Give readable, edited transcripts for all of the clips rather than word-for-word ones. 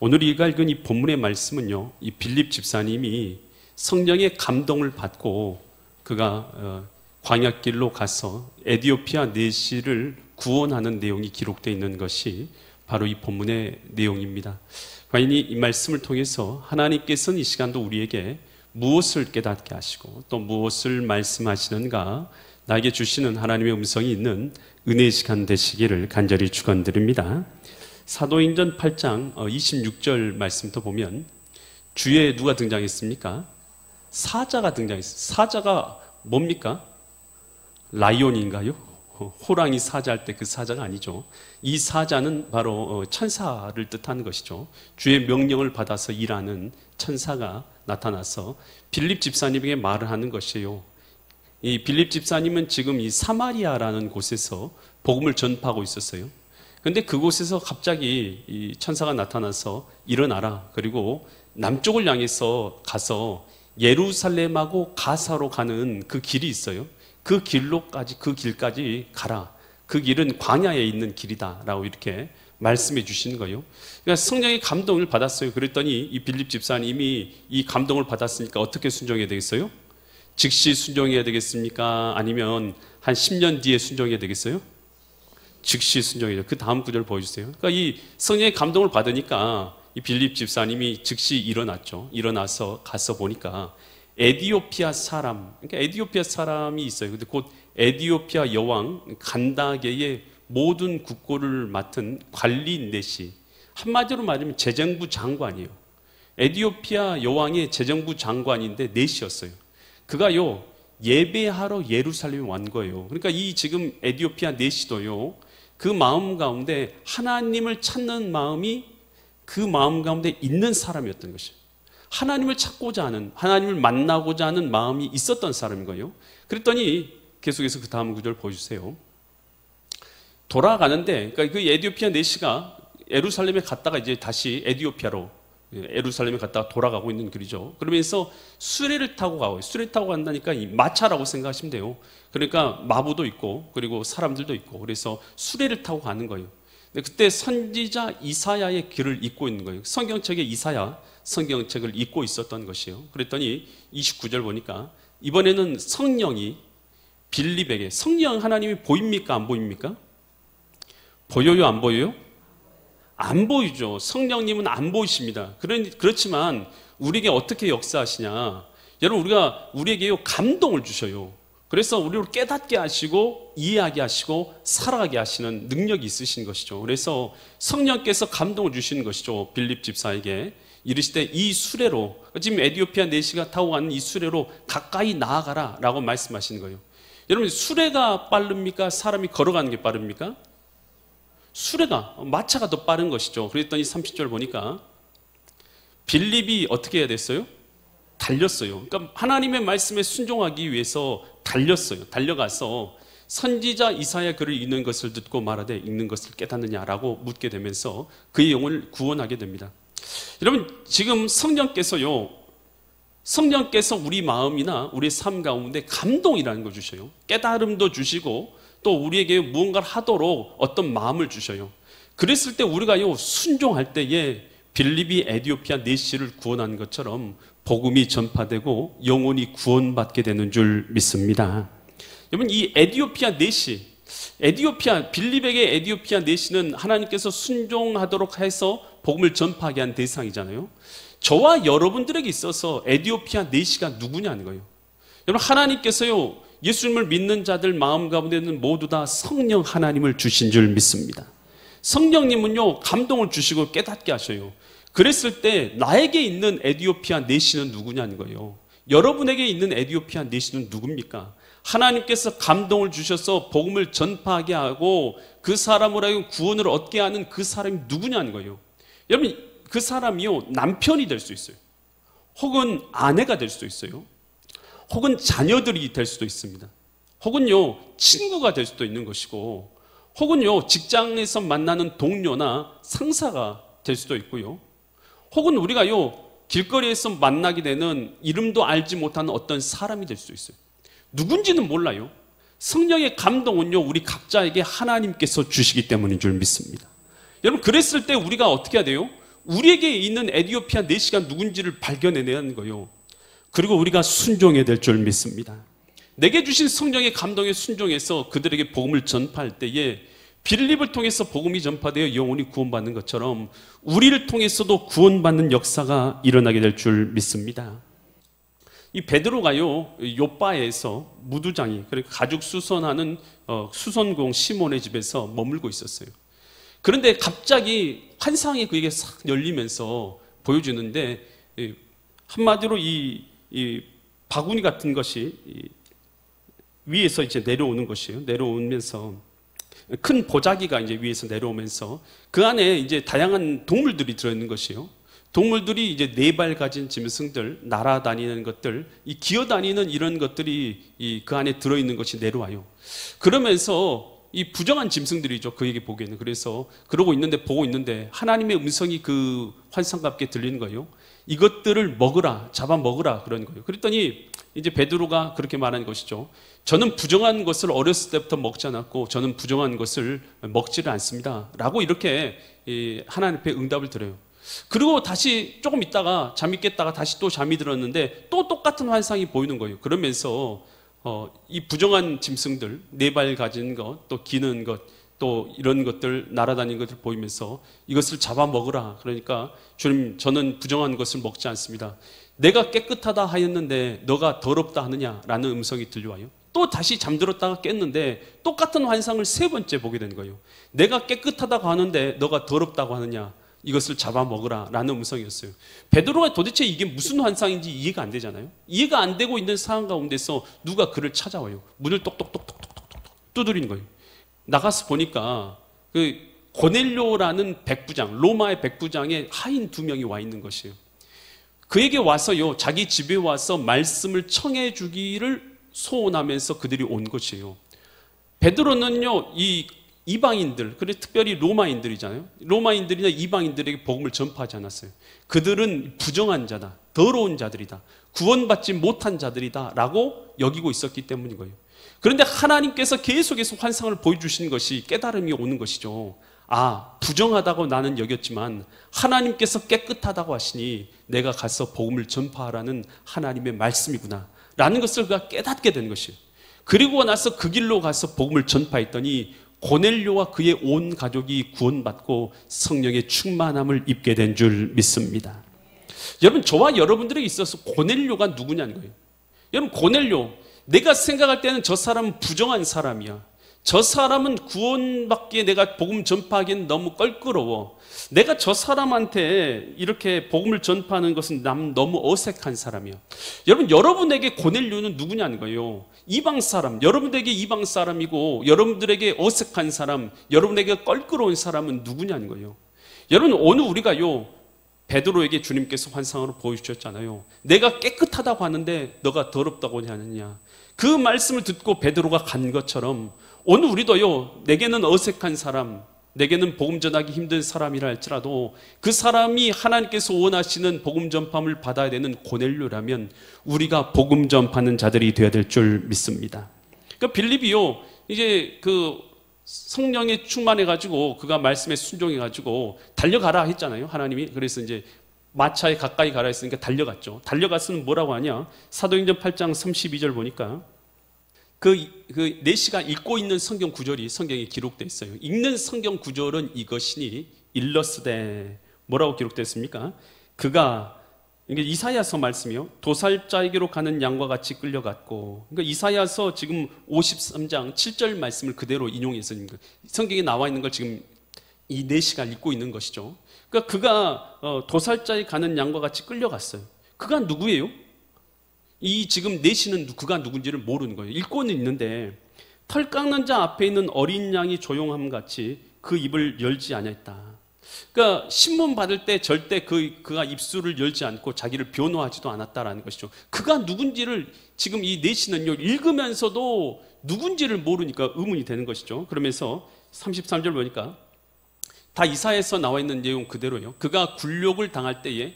오늘 읽은 이 본문의 말씀은요, 이 빌립 집사님이 성령의 감동을 받고 그가 광야길로 가서 에디오피아 내시를 구원하는 내용이 기록되어 있는 것이 바로 이 본문의 내용입니다. 과연 이 말씀을 통해서 하나님께서는 이 시간도 우리에게 무엇을 깨닫게 하시고 또 무엇을 말씀하시는가, 나에게 주시는 하나님의 음성이 있는 은혜의 시간 되시기를 간절히 축원드립니다. 사도행전 8장 26절 말씀부터 보면 주에 누가 등장했습니까? 사자가 등장했어요. 사자가 뭡니까? 라이온인가요? 호랑이 사자할 때 그 사자가 아니죠. 이 사자는 바로 천사를 뜻하는 것이죠. 주의 명령을 받아서 일하는 천사가 나타나서 빌립 집사님에게 말을 하는 것이에요. 이 빌립 집사님은 지금 이 사마리아라는 곳에서 복음을 전파하고 있었어요. 그런데 그곳에서 갑자기 이 천사가 나타나서 일어나라, 그리고 남쪽을 향해서 가서 예루살렘하고 가사로 가는 그 길이 있어요. 그 길까지 가라. 그 길은 광야에 있는 길이다 라고 이렇게 말씀해 주시는 거예요. 그러니까 성령의 감동을 받았어요. 그랬더니 이 빌립 집사님이 이 감동을 받았으니까 어떻게 순종해야 되겠어요? 즉시 순종해야 되겠습니까? 아니면 한 10년 뒤에 순종해야 되겠어요? 즉시 순종해야. 그 다음 구절 보여주세요. 그러니까 이 성령의 감동을 받으니까 이 빌립 집사님이 즉시 일어났죠. 일어나서 가서 보니까 에디오피아 사람, 그러니까 에디오피아 사람이 있어요. 근데 곧 에디오피아 여왕 간다게의 모든 국고를 맡은 관리 내시, 한마디로 말하면 재정부 장관이에요. 에디오피아 여왕의 재정부 장관인데 내시였어요. 그가요 예배하러 예루살렘에 온 거예요. 그러니까 이 지금 에디오피아 내시도요, 그 마음 가운데 하나님을 찾는 마음이 그 마음 가운데 있는 사람이었던 것이에요. 하나님을 찾고자 하는, 하나님을 만나고자 하는 마음이 있었던 사람인 거예요. 그랬더니 계속해서 그 다음 구절 보여주세요. 돌아가는데, 그러니까 그 에디오피아 내시가 예루살렘에 갔다가 이제 다시 에디오피아로, 예루살렘에 갔다가 돌아가고 있는 길이죠. 그러면서 수레를 타고 가요. 수레 타고 간다니까 이 마차라고 생각하시면 돼요. 그러니까 마부도 있고 그리고 사람들도 있고, 그래서 수레를 타고 가는 거예요. 근데 그때 선지자 이사야의 길을 잇고 있는 거예요. 성경책에 이사야 성경책을 잇고 있었던 것이에요. 그랬더니 29절 보니까 이번에는 성령이 빌립에게, 성령 하나님이 보입니까? 안 보입니까? 보여요? 안 보여요? 안 보이죠. 성령님은 안 보이십니다. 그렇지만 우리에게 어떻게 역사하시냐? 여러분, 우리에게요 감동을 주셔요. 그래서 우리를 깨닫게 하시고 이해하게 하시고 살아가게 하시는 능력이 있으신 것이죠. 그래서 성령께서 감동을 주시는 것이죠. 빌립 집사에게 이르시되 이 수레로, 지금 에디오피아 내시가 타고 가는 이 수레로 가까이 나아가라 라고 말씀하시는 거예요. 여러분, 수레가 빠릅니까? 사람이 걸어가는 게 빠릅니까? 수레가, 마차가 더 빠른 것이죠. 그랬더니 30절 보니까 빌립이 어떻게 해야 됐어요? 달렸어요. 그러니까 하나님의 말씀에 순종하기 위해서 달렸어요. 달려가서 선지자 이사야 글을 읽는 것을 듣고 말하되 읽는 것을 깨닫느냐라고 묻게 되면서 그의 영혼을 구원하게 됩니다. 여러분, 지금 성령께서 우리 마음이나 우리 삶 가운데 감동이라는 걸 주셔요. 깨달음도 주시고 또 우리에게 무언가를 하도록 어떤 마음을 주셔요. 그랬을 때 우리가요 순종할 때에 빌립이 에디오피아 내시를 구원한 것처럼 복음이 전파되고 영혼이 구원받게 되는 줄 믿습니다. 여러분, 이 에디오피아 내시, 빌립에게 에디오피아 내시는 하나님께서 순종하도록 해서 복음을 전파하게 한 대상이잖아요. 저와 여러분들에게 있어서 에디오피아 내시가 누구냐는 거예요. 여러분, 하나님께서요 예수님을 믿는 자들 마음 가운데는 모두 다 성령 하나님을 주신 줄 믿습니다. 성령님은요 감동을 주시고 깨닫게 하셔요. 그랬을 때 나에게 있는 에디오피아 내시는 누구냐는 거예요. 여러분에게 있는 에디오피아 내시는 누굽니까? 하나님께서 감동을 주셔서 복음을 전파하게 하고 그 사람으로 하여금 구원을 얻게 하는 그 사람이 누구냐는 거예요. 여러분, 그 사람이요 남편이 될 수 있어요. 혹은 아내가 될 수도 있어요. 혹은 자녀들이 될 수도 있습니다. 혹은요 친구가 될 수도 있는 것이고, 혹은요 직장에서 만나는 동료나 상사가 될 수도 있고요. 혹은 우리가요 길거리에서 만나게 되는 이름도 알지 못하는 어떤 사람이 될 수도 있어요. 누군지는 몰라요. 성령의 감동은요 우리 각자에게 하나님께서 주시기 때문인 줄 믿습니다. 여러분, 그랬을 때 우리가 어떻게 해야 돼요? 우리에게 있는 에디오피아 내시가 누군지를 발견해내야 하는 거예요. 그리고 우리가 순종해야 될 줄 믿습니다. 내게 주신 성령의 감동에 순종해서 그들에게 복음을 전파할 때에 빌립을 통해서 복음이 전파되어 영혼이 구원받는 것처럼 우리를 통해서도 구원받는 역사가 일어나게 될 줄 믿습니다. 이 베드로가요, 요빠에서 무두장이, 그러니까 가죽 수선하는 수선공 시몬의 집에서 머물고 있었어요. 그런데 갑자기 환상이 그에게 싹 열리면서 보여주는데, 한마디로 이 바구니 같은 것이 위에서 이제 내려오는 것이에요. 내려오면서 큰 보자기가 이제 위에서 내려오면서 그 안에 이제 다양한 동물들이 들어있는 것이에요. 동물들이 이제 4발 가진 짐승들, 날아다니는 것들, 이 기어다니는 이런 것들이 그 안에 들어있는 것이 내려와요. 그러면서 이 부정한 짐승들이죠. 그에게 보기에는. 그래서 그러고 있는데, 보고 있는데 하나님의 음성이 그 환상과 함께 들리는 거예요. 이것들을 먹으라, 잡아먹으라 그런 거예요. 그랬더니 이제 베드로가 그렇게 말하는 것이죠. 저는 부정한 것을 어렸을 때부터 먹지 않았고 저는 부정한 것을 먹지를 않습니다 라고 이렇게 하나님 앞에 응답을 드려요. 그리고 다시 조금 있다가 잠이 깼다가 다시 또 잠이 들었는데 또 똑같은 환상이 보이는 거예요. 그러면서 이 부정한 짐승들, 4발 가진 것, 또 기는 것, 또 이런 것들, 날아다니는 것들 보이면서 이것을 잡아먹으라. 그러니까 주님, 저는 부정한 것을 먹지 않습니다. 내가 깨끗하다 하였는데 너가 더럽다 하느냐라는 음성이 들려와요. 또 다시 잠들었다가 깼는데 똑같은 환상을 3번째 보게 된 거예요. 내가 깨끗하다고 하는데 너가 더럽다고 하느냐, 이것을 잡아먹으라 라는 음성이었어요. 베드로가 도대체 이게 무슨 환상인지 이해가 안 되잖아요. 이해가 안 되고 있는 상황 가운데서 누가 그를 찾아와요. 문을 똑똑똑똑똑똑 두드리는 거예요. 나가서 보니까 그 고넬료라는 백부장, 로마의 백부장의 하인 2명이 와 있는 것이에요. 그에게 와서요, 자기 집에 와서 말씀을 청해 주기를 소원하면서 그들이 온 것이에요. 베드로는요, 이 이방인들, 그리고 특별히 로마인들이잖아요. 로마인들이나 이방인들에게 복음을 전파하지 않았어요. 그들은 부정한 자다, 더러운 자들이다, 구원받지 못한 자들이다 라고 여기고 있었기 때문인 거예요. 그런데 하나님께서 계속해서 환상을 보여주시는 것이 깨달음이 오는 것이죠. 아, 부정하다고 나는 여겼지만 하나님께서 깨끗하다고 하시니 내가 가서 복음을 전파하라는 하나님의 말씀이구나 라는 것을 그가 깨닫게 된 것이에요. 그리고 나서 그 길로 가서 복음을 전파했더니 고넬료와 그의 온 가족이 구원받고 성령의 충만함을 입게 된 줄 믿습니다. 여러분, 저와 여러분들에게 있어서 고넬료가 누구냐는 거예요. 여러분, 고넬료, 내가 생각할 때는 저 사람은 부정한 사람이야. 저 사람은 구원받기에 내가 복음 전파하기엔 너무 껄끄러워. 내가 저 사람한테 이렇게 복음을 전파하는 것은 남 너무 어색한 사람이야. 여러분, 여러분에게 고넬료는 누구냐는 거예요. 이방 사람, 여러분에게 이방 사람이고 여러분들에게 어색한 사람, 여러분에게 껄끄러운 사람은 누구냐는 거예요. 여러분, 오늘 우리가요, 베드로에게 주님께서 환상으로 보여주셨잖아요. 내가 깨끗하다고 하는데 너가 더럽다고 하느냐. 그 말씀을 듣고 베드로가 간 것처럼 오늘 우리도요, 내게는 어색한 사람, 내게는 복음 전하기 힘든 사람이라 할지라도 그 사람이 하나님께서 원하시는 복음 전파를 받아야 되는 고넬료라면 우리가 복음 전파하는 자들이 되어야 될 줄 믿습니다. 그러니까 빌립이요, 이제 그 성령에 충만해가지고 그가 말씀에 순종해가지고 달려가라 했잖아요, 하나님이. 그래서 이제 마차에 가까이 가라 했으니까 달려갔죠. 달려갔으면 뭐라고 하냐? 사도행전 8장 32절 보니까 그 내시가 읽고 있는 성경 구절이 성경에 기록되어 있어요. 읽는 성경 구절은 이것이니 일러스되 뭐라고 기록됐습니까? 그가, 이게 이사야서 말씀이요, 도살자에게로 가는 양과 같이 끌려갔고, 그러니까 이사야서 지금 53장 7절 말씀을 그대로 인용해서 성경에 나와 있는 걸 지금 이 내시가 읽고 있는 것이죠. 그러니까 그가 도살자에 가는 양과 같이 끌려갔어요. 그가 누구예요? 이 지금 내시는 그가 누군지를 모르는 거예요. 읽고는 있는데 털 깎는 자 앞에 있는 어린 양이 조용함 같이 그 입을 열지 않았다. 그러니까 신문 받을 때 절대 그가 입술을 열지 않고 자기를 변호하지도 않았다라는 것이죠. 그가 누군지를 지금 이 내시는요, 읽으면서도 누군지를 모르니까 의문이 되는 것이죠. 그러면서 33절 보니까 다 이사야에서 나와 있는 내용 그대로예요. 그가 굴욕을 당할 때에,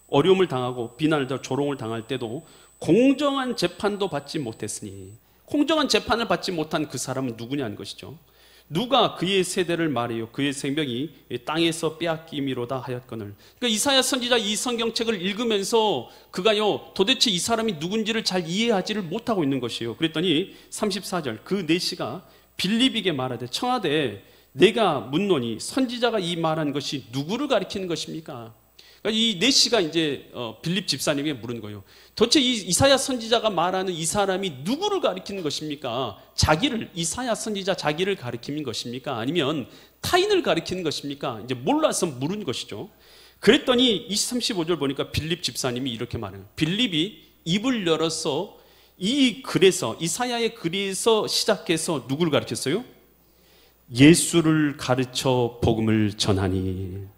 어려움을 당하고 비난을 당하고 조롱을 당할 때도 공정한 재판도 받지 못했으니, 공정한 재판을 받지 못한 그 사람은 누구냐는 것이죠. 누가 그의 세대를 말해요. 그의 생명이 땅에서 빼앗김이로다 하였거늘. 그러니까 이사야 선지자 이 성경책을 읽으면서 그가요 도대체 이 사람이 누군지를 잘 이해하지를 못하고 있는 것이에요. 그랬더니 34절 그 내시가 빌립에게 말하되 청하되 내가 묻노니 선지자가 이 말한 것이 누구를 가리키는 것입니까? 그러니까 이 내시가 이제 빌립 집사님에게 물은 거예요. 도대체 이 이사야 선지자가 말하는 이 사람이 누구를 가리키는 것입니까? 자기를, 이사야 선지자 자기를 가리키는 것입니까? 아니면 타인을 가리키는 것입니까? 이제 몰라서 물은 것이죠. 그랬더니 35절 보니까 빌립 집사님이 이렇게 말해요. 빌립이 입을 열어서 이 글에서, 이사야의 글에서 시작해서 누구를 가르쳤어요? 예수를 가르쳐 복음을 전하니.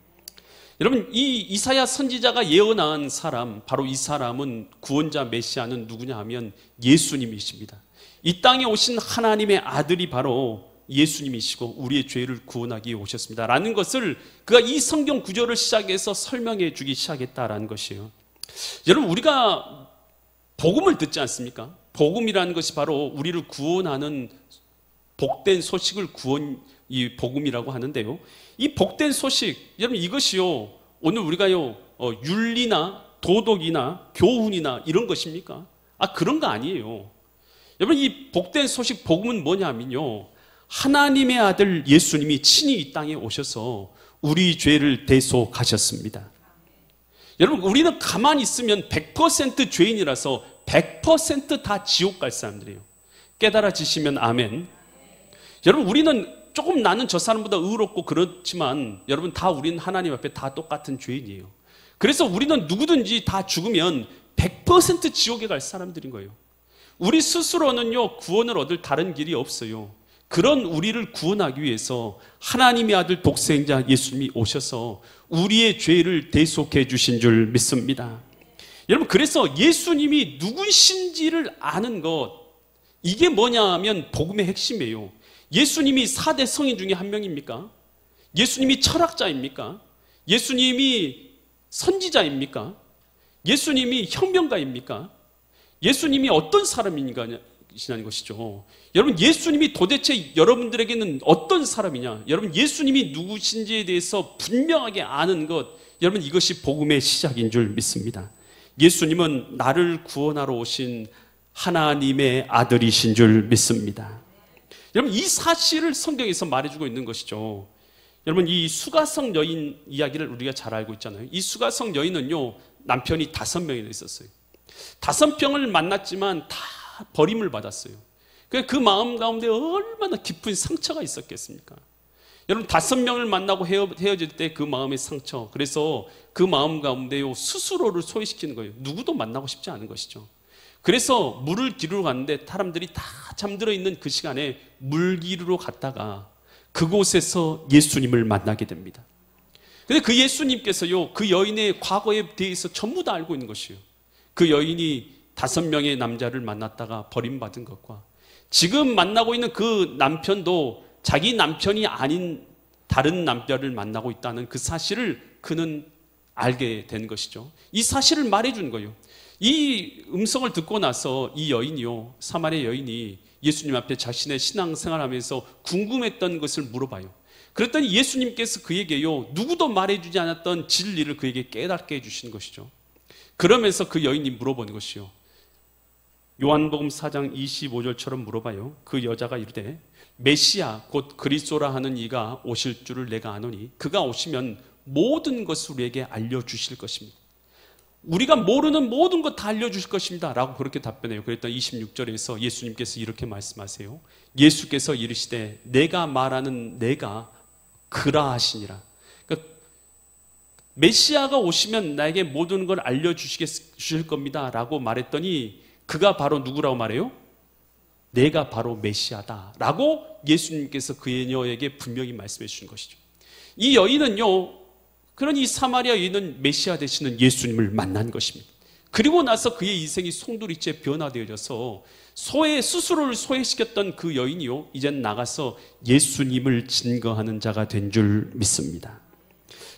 여러분, 이 이사야 선지자가 예언한 사람, 바로 이 사람은 구원자 메시아는 누구냐 하면 예수님이십니다. 이 땅에 오신 하나님의 아들이 바로 예수님이시고 우리의 죄를 구원하기 위해 오셨습니다 라는 것을 그가 이 성경 구절을 시작해서 설명해 주기 시작했다라는 것이에요. 여러분, 우리가 복음을 듣지 않습니까? 복음이라는 것이 바로 우리를 구원하는 복된 소식을 이 복음이라고 하는데요. 이 복된 소식, 여러분 이것이요 오늘 우리가요 윤리나 도덕이나 교훈이나 이런 것입니까? 그런 거 아니에요. 여러분, 이 복된 소식 복음은 뭐냐면요, 하나님의 아들 예수님이 친히 이 땅에 오셔서 우리 죄를 대속하셨습니다. 여러분, 우리는 가만히 있으면 100% 죄인이라서 100% 다 지옥 갈 사람들이에요. 깨달아지시면 아멘. 여러분, 우리는 조금 나는 저 사람보다 의롭고 그렇지만 여러분, 다 우리는 하나님 앞에 다 똑같은 죄인이에요. 그래서 우리는 누구든지 다 죽으면 100% 지옥에 갈 사람들인 거예요. 우리 스스로는요 구원을 얻을 다른 길이 없어요. 그런 우리를 구원하기 위해서 하나님의 아들 독생자 예수님이 오셔서 우리의 죄를 대속해 주신 줄 믿습니다. 여러분, 그래서 예수님이 누구신지를 아는 것, 이게 뭐냐 하면 복음의 핵심이에요. 예수님이 4대 성인 중에 한 명입니까? 예수님이 철학자입니까? 예수님이 선지자입니까? 예수님이 혁명가입니까? 예수님이 어떤 사람이냐는 것이죠. 여러분, 예수님이 도대체 여러분들에게는 어떤 사람이냐? 여러분, 예수님이 누구신지에 대해서 분명하게 아는 것, 여러분 이것이 복음의 시작인 줄 믿습니다. 예수님은 나를 구원하러 오신 하나님의 아들이신 줄 믿습니다. 여러분, 이 사실을 성경에서 말해주고 있는 것이죠. 여러분, 이 수가성 여인 이야기를 우리가 잘 알고 있잖아요. 이 수가성 여인은요 남편이 5명이나 있었어요. 5명을 만났지만 다 버림을 받았어요. 그 마음 가운데 얼마나 깊은 상처가 있었겠습니까? 여러분, 5명을 만나고 헤어질 때 그 마음의 상처, 그래서 그 마음 가운데요 스스로를 소외시키는 거예요. 누구도 만나고 싶지 않은 것이죠. 그래서 물을 기르러 갔는데 사람들이 다 잠들어 있는 그 시간에 물 기르러 갔다가 그곳에서 예수님을 만나게 됩니다. 근데 그 예수님께서요 그 여인의 과거에 대해서 전부 다 알고 있는 것이에요. 그 여인이 5명의 남자를 만났다가 버림받은 것과 지금 만나고 있는 그 남편도 자기 남편이 아닌 다른 남자를 만나고 있다는 그 사실을 그는 알게 된 것이죠. 이 사실을 말해준 거예요. 이 음성을 듣고 나서 이 여인이요, 사마리아 여인이 예수님 앞에 자신의 신앙생활하면서 궁금했던 것을 물어봐요. 그랬더니 예수님께서 그에게요 누구도 말해주지 않았던 진리를 그에게 깨닫게 해주신 것이죠. 그러면서 그 여인이 물어보는 것이요, 요한복음 4장 25절처럼 물어봐요. 그 여자가 이르되 메시아 곧 그리스도라 하는 이가 오실 줄을 내가 아노니 그가 오시면 모든 것을 우리에게 알려주실 것입니다. 우리가 모르는 모든 것 다 알려주실 것입니다 라고 그렇게 답변해요. 그랬더니 26절에서 예수님께서 이렇게 말씀하세요. 예수께서 이르시되 내가 말하는 내가 그라 하시니라. 그러니까 메시아가 오시면 나에게 모든 걸 알려주실 겁니다 라고 말했더니 그가 바로 누구라고 말해요? 내가 바로 메시아다 라고 예수님께서 그녀에게 분명히 말씀해 주신 것이죠. 이 여인은요, 그러니 사마리아 여인은 메시아 되시는 예수님을 만난 것입니다. 그리고 나서 그의 인생이 송두리째 변화되어져서 스스로를 소외시켰던 그 여인이요 이젠 나가서 예수님을 증거하는 자가 된 줄 믿습니다.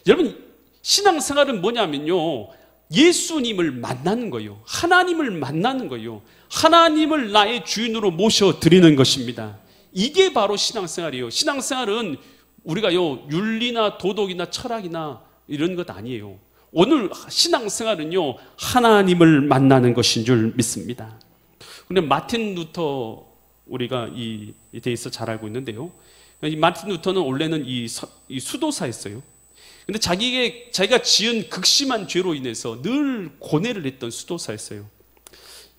여러분, 신앙생활은 뭐냐면요 예수님을 만나는 거예요. 하나님을 만나는 거예요. 하나님을 나의 주인으로 모셔드리는 것입니다. 이게 바로 신앙생활이에요. 신앙생활은 우리가요 윤리나 도덕이나 철학이나 이런 것 아니에요. 오늘 신앙생활은요 하나님을 만나는 것인 줄 믿습니다. 근데 마틴 루터 우리가 이 대해서 잘 알고 있는데요. 이 마틴 루터는 원래는 이 수도사였어요. 근데 자기가 지은 극심한 죄로 인해서 늘 고뇌를 했던 수도사였어요.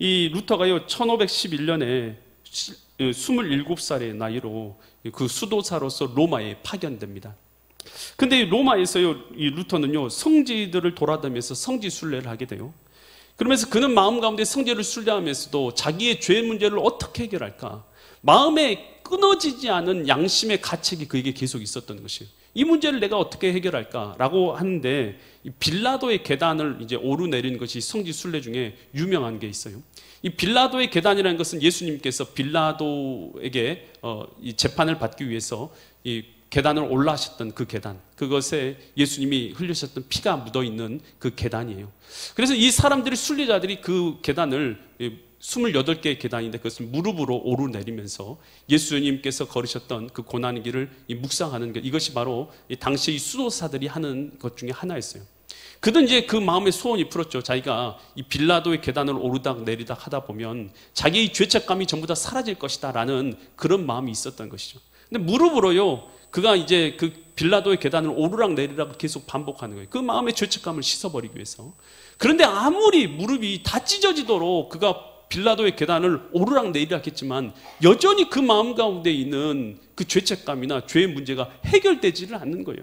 이 루터가요 1511년에 27살의 나이로 그 수도사로서 로마에 파견됩니다. 근데 로마에서요 이 루터는요 성지들을 돌아다니면서 성지 순례를 하게 돼요. 그러면서 그는 마음 가운데 성지를 순례하면서도 자기의 죄 문제를 어떻게 해결할까, 마음에 끊어지지 않은 양심의 가책이 그에게 계속 있었던 것이에요. 이 문제를 내가 어떻게 해결할까라고 하는데 이 빌라도의 계단을 이제 오르내린 것이 성지 순례 중에 유명한 게 있어요. 이 빌라도의 계단이라는 것은 예수님께서 빌라도에게 이 재판을 받기 위해서 이 계단을 올라하셨던 그 계단, 그것에 예수님이 흘리셨던 피가 묻어있는 그 계단이에요. 그래서 이 사람들이 순례자들이 그 계단을 28개의 계단인데 그것을 무릎으로 오르내리면서 예수님께서 걸으셨던 그 고난의 길을 묵상하는 것, 이것이 바로 당시 이 수도사들이 하는 것 중에 하나였어요. 그는 이제 그 마음의 소원이 풀었죠. 자기가 이 빌라도의 계단을 오르락 내리락 하다 보면 자기의 죄책감이 전부 다 사라질 것이다 라는 그런 마음이 있었던 것이죠. 근데 무릎으로요 그가 이제 그 빌라도의 계단을 오르락 내리락 계속 반복하는 거예요. 그 마음의 죄책감을 씻어버리기 위해서. 그런데 아무리 무릎이 다 찢어지도록 그가 빌라도의 계단을 오르락 내리락 했지만 여전히 그 마음 가운데 있는 그 죄책감이나 죄의 문제가 해결되지를 않는 거예요.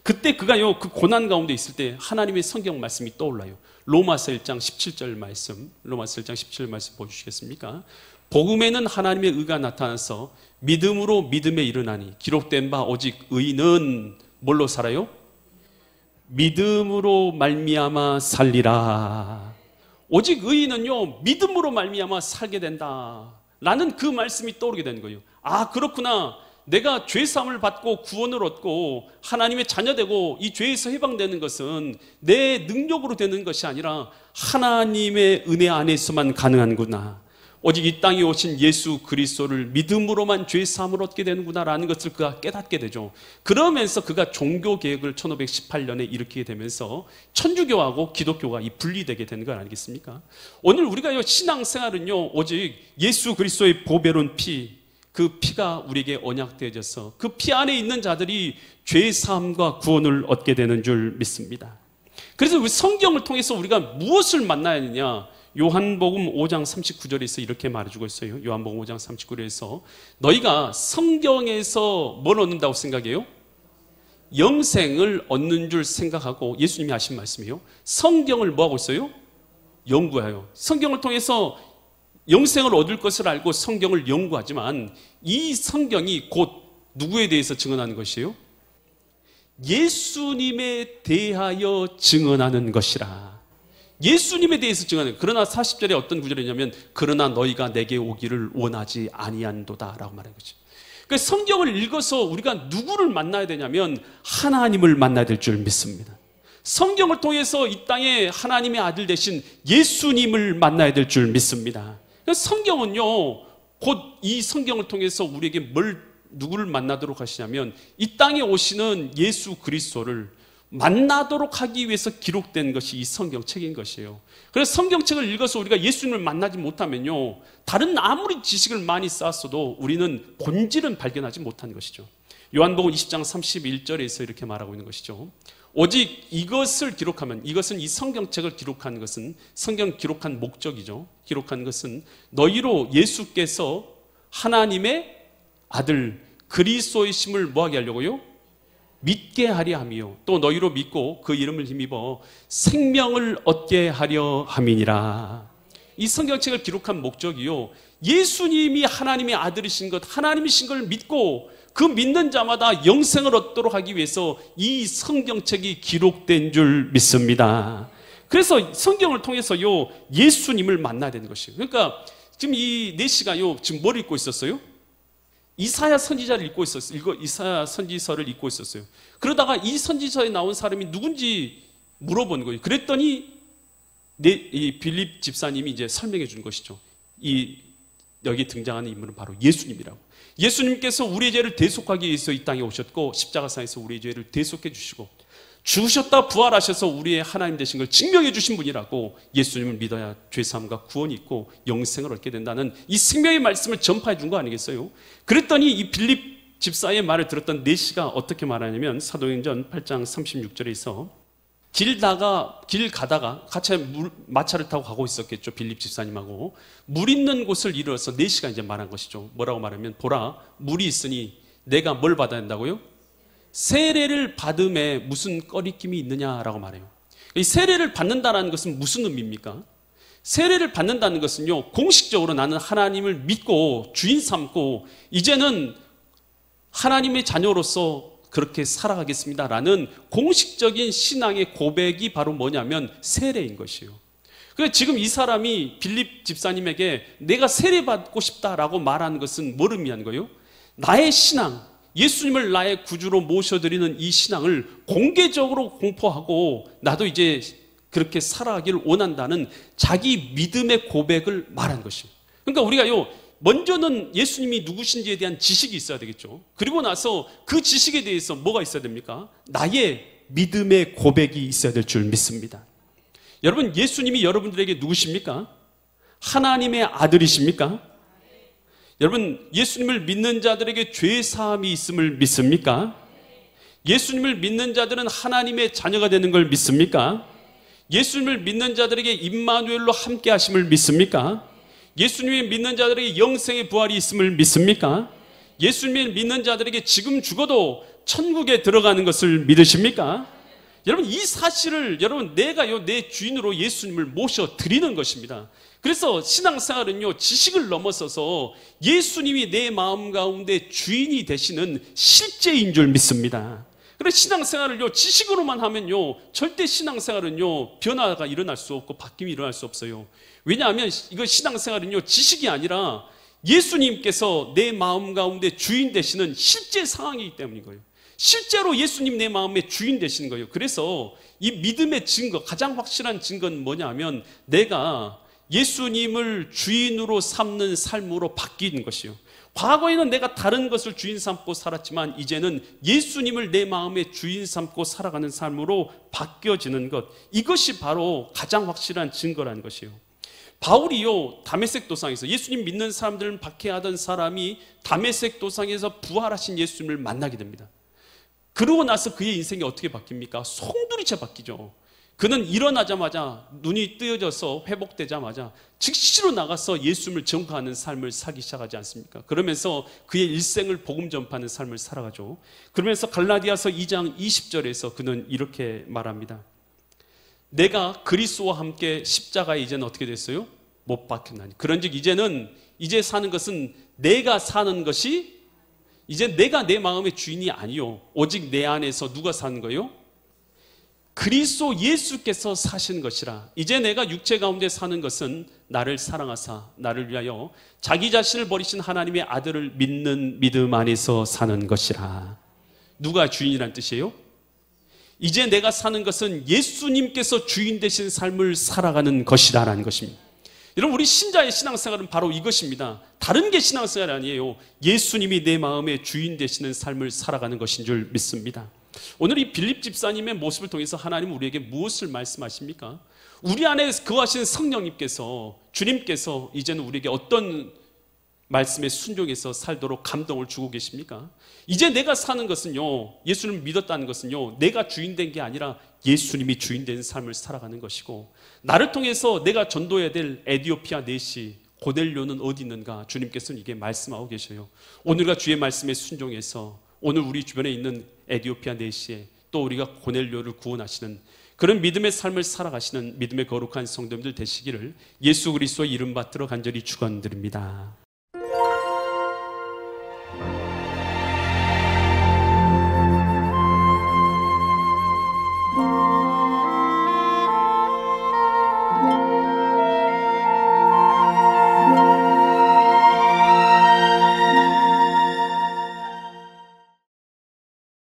그때 그가요 그 고난 가운데 있을 때 하나님의 성경 말씀이 떠올라요. 로마서 1장 17절 말씀, 로마서 1장 17절 말씀 보여주시겠습니까? 복음에는 하나님의 의가 나타나서 믿음으로 믿음에 이르나니 기록된 바 오직 의인은 뭘로 살아요? 믿음으로 말미암아 살리라. 오직 의인은요 믿음으로 말미암아 살게 된다 라는 그 말씀이 떠오르게 되는 거예요. 아 그렇구나, 내가 죄사함을 받고 구원을 얻고 하나님의 자녀되고 이 죄에서 해방되는 것은 내 능력으로 되는 것이 아니라 하나님의 은혜 안에서만 가능한구나. 오직 이 땅에 오신 예수 그리스도를 믿음으로만 죄사함을 얻게 되는구나 라는 것을 그가 깨닫게 되죠. 그러면서 그가 종교개혁을 1518년에 일으키게 되면서 천주교하고 기독교가 분리되게 되는 거 아니겠습니까? 오늘 우리가 신앙생활은요 오직 예수 그리스도의 보배로운 피, 그 피가 우리에게 언약되어져서 그 피 안에 있는 자들이 죄사함과 구원을 얻게 되는 줄 믿습니다. 그래서 우리 성경을 통해서 우리가 무엇을 만나야 하느냐, 요한복음 5장 39절에서 이렇게 말해주고 있어요. 요한복음 5장 39절에서 너희가 성경에서 뭘 얻는다고 생각해요? 영생을 얻는 줄 생각하고, 예수님이 하신 말씀이에요. 성경을 뭐하고 있어요? 연구해요. 성경을 통해서 영생을 얻을 것을 알고 성경을 연구하지만 이 성경이 곧 누구에 대해서 증언하는 것이에요? 예수님에 대하여 증언하는 것이라. 예수님에 대해서 증언해요. 그러나 40절에 어떤 구절이냐면 그러나 너희가 내게 오기를 원하지 아니한도다 라고 말하는 거죠. 그러니까 성경을 읽어서 우리가 누구를 만나야 되냐면 하나님을 만나야 될 줄 믿습니다. 성경을 통해서 이 땅에 하나님의 아들 되신 예수님을 만나야 될 줄 믿습니다. 성경은요 곧 이 성경을 통해서 우리에게 누구를 만나도록 하시냐면 이 땅에 오시는 예수 그리스도를 만나도록 하기 위해서 기록된 것이 이 성경책인 것이에요. 그래서 성경책을 읽어서 우리가 예수님을 만나지 못하면요 다른 아무리 지식을 많이 쌓았어도 우리는 본질은 발견하지 못한 것이죠. 요한복음 20장 31절에서 이렇게 말하고 있는 것이죠. 오직 이것을 기록하면, 이것은 이 성경책을 기록한 것은 성경 기록한 목적이죠. 기록한 것은 너희로 예수께서 하나님의 아들 그리스도이심을 뭐하게 하려고요? 믿게 하려 함이요 또 너희로 믿고 그 이름을 힘입어 생명을 얻게 하려 함이니라. 이 성경책을 기록한 목적이요 예수님이 하나님의 아들이신 것, 하나님이신 걸 믿고 그 믿는 자마다 영생을 얻도록 하기 위해서 이 성경책이 기록된 줄 믿습니다. 그래서 성경을 통해서요 예수님을 만나야 되는 것이에요. 그러니까 지금 이 4시가요 지금 뭘 읽고 있었어요? 이사야 선지자를 읽고 있었어요. 이사야 선지서를 읽고 있었어요. 그러다가 이 선지서에 나온 사람이 누군지 물어본 거예요. 그랬더니 이 빌립 집사님이 이제 설명해 준 것이죠. 이 여기 등장하는 인물은 바로 예수님이라고. 예수님께서 우리의 죄를 대속하기 위해서 이 땅에 오셨고 십자가상에서 우리의 죄를 대속해 주시고 죽으셨다 부활하셔서 우리의 하나님 되신 걸 증명해 주신 분이라고. 예수님을 믿어야 죄사함과 구원이 있고 영생을 얻게 된다는 이 생명의 말씀을 전파해 준 거 아니겠어요? 그랬더니 이 빌립 집사의 말을 들었던 내시가 어떻게 말하냐면 사도행전 8장 36절에서 길 가다가 같이 마차를 타고 가고 있었겠죠. 빌립 집사님하고 물 있는 곳을 이르러서 내시가 이제 말한 것이죠. 뭐라고 말하면 보라 물이 있으니 내가 뭘 받아야 한다고요? 세례를 받음에 무슨 꺼리낌이 있느냐라고 말해요. 이 세례를 받는다는 것은 무슨 의미입니까? 세례를 받는다는 것은요, 공식적으로 나는 하나님을 믿고 주인 삼고 이제는 하나님의 자녀로서 그렇게 살아가겠습니다라는 공식적인 신앙의 고백이 바로 뭐냐면 세례인 것이에요. 그래서 지금 이 사람이 빌립 집사님에게 내가 세례받고 싶다라고 말하는 것은 뭘 의미하는 거예요? 나의 신앙, 예수님을 나의 구주로 모셔드리는 이 신앙을 공개적으로 공포하고 나도 이제 그렇게 살아가기를 원한다는 자기 믿음의 고백을 말한 것이에요. 그러니까 우리가요, 먼저는 예수님이 누구신지에 대한 지식이 있어야 되겠죠. 그리고 나서 그 지식에 대해서 뭐가 있어야 됩니까? 나의 믿음의 고백이 있어야 될 줄 믿습니다. 여러분, 예수님이 여러분들에게 누구십니까? 하나님의 아들이십니까? 여러분, 예수님을 믿는 자들에게 죄사함이 있음을 믿습니까? 예수님을 믿는 자들은 하나님의 자녀가 되는 걸 믿습니까? 예수님을 믿는 자들에게 임마누엘로 함께 하심을 믿습니까? 예수님을 믿는 자들에게 영생의 부활이 있음을 믿습니까? 예수님을 믿는 자들에게 지금 죽어도 천국에 들어가는 것을 믿으십니까? 여러분, 이 사실을 여러분 내가요 내 주인으로 예수님을 모셔 드리는 것입니다. 그래서 신앙생활은요 지식을 넘어서서 예수님이 내 마음 가운데 주인이 되시는 실제인 줄 믿습니다. 그래서 신앙생활을요 지식으로만 하면요 절대 신앙생활은요 변화가 일어날 수 없고 바뀜이 일어날 수 없어요. 왜냐하면 이거 신앙생활은요 지식이 아니라 예수님께서 내 마음 가운데 주인 되시는 실제 상황이기 때문인 거예요. 실제로 예수님 내 마음의 주인 되시는 거예요. 그래서 이 믿음의 증거, 가장 확실한 증거는 뭐냐면 내가 예수님을 주인으로 삼는 삶으로 바뀌는 것이요. 과거에는 내가 다른 것을 주인 삼고 살았지만 이제는 예수님을 내 마음의 주인 삼고 살아가는 삶으로 바뀌어지는 것, 이것이 바로 가장 확실한 증거라는 것이에요. 바울이요 다메섹 도상에서 예수님 믿는 사람들을 박해하던 사람이 다메섹 도상에서 부활하신 예수님을 만나게 됩니다. 그러고 나서 그의 인생이 어떻게 바뀝니까? 송두리째 바뀌죠. 그는 일어나자마자 눈이 뜨여져서 회복되자마자 즉시로 나가서 예수님을 전파하는 삶을 살기 시작하지 않습니까? 그러면서 그의 일생을 복음 전파하는 삶을 살아가죠. 그러면서 갈라디아서 2장 20절에서 그는 이렇게 말합니다. 내가 그리스도와 함께 십자가에 이제는 어떻게 됐어요? 못 박혔나니. 그런즉 이제 사는 것은 내가 사는 것이 이제 내가 내 마음의 주인이 아니요 오직 내 안에서 누가 사는 거요? 그리스도 예수께서 사신 것이라. 이제 내가 육체 가운데 사는 것은 나를 사랑하사 나를 위하여 자기 자신을 버리신 하나님의 아들을 믿는 믿음 안에서 사는 것이라. 누가 주인이란 뜻이에요? 이제 내가 사는 것은 예수님께서 주인 되신 삶을 살아가는 것이다라는 것입니다. 여러분, 우리 신자의 신앙생활은 바로 이것입니다. 다른 게 신앙생활이 아니에요. 예수님이 내 마음의 주인 되시는 삶을 살아가는 것인 줄 믿습니다. 오늘 이 빌립 집사님의 모습을 통해서 하나님은 우리에게 무엇을 말씀하십니까? 우리 안에 거하신 성령님께서, 주님께서 이제는 우리에게 어떤 말씀에 순종해서 살도록 감동을 주고 계십니까? 이제 내가 사는 것은요, 예수님을 믿었다는 것은요, 내가 주인된 게 아니라 예수님이 주인된 삶을 살아가는 것이고, 나를 통해서 내가 전도해야 될 에디오피아 내시 고넬료는 어디 있는가? 주님께서는 이게 말씀하고 계셔요. 오늘과 주의 말씀에 순종해서 오늘 우리 주변에 있는 에디오피아 내시에 또 우리가 고넬료를 구원하시는 그런 믿음의 삶을 살아가시는 믿음의 거룩한 성도님들 되시기를 예수 그리스도의 이름 받들어 간절히 축원드립니다.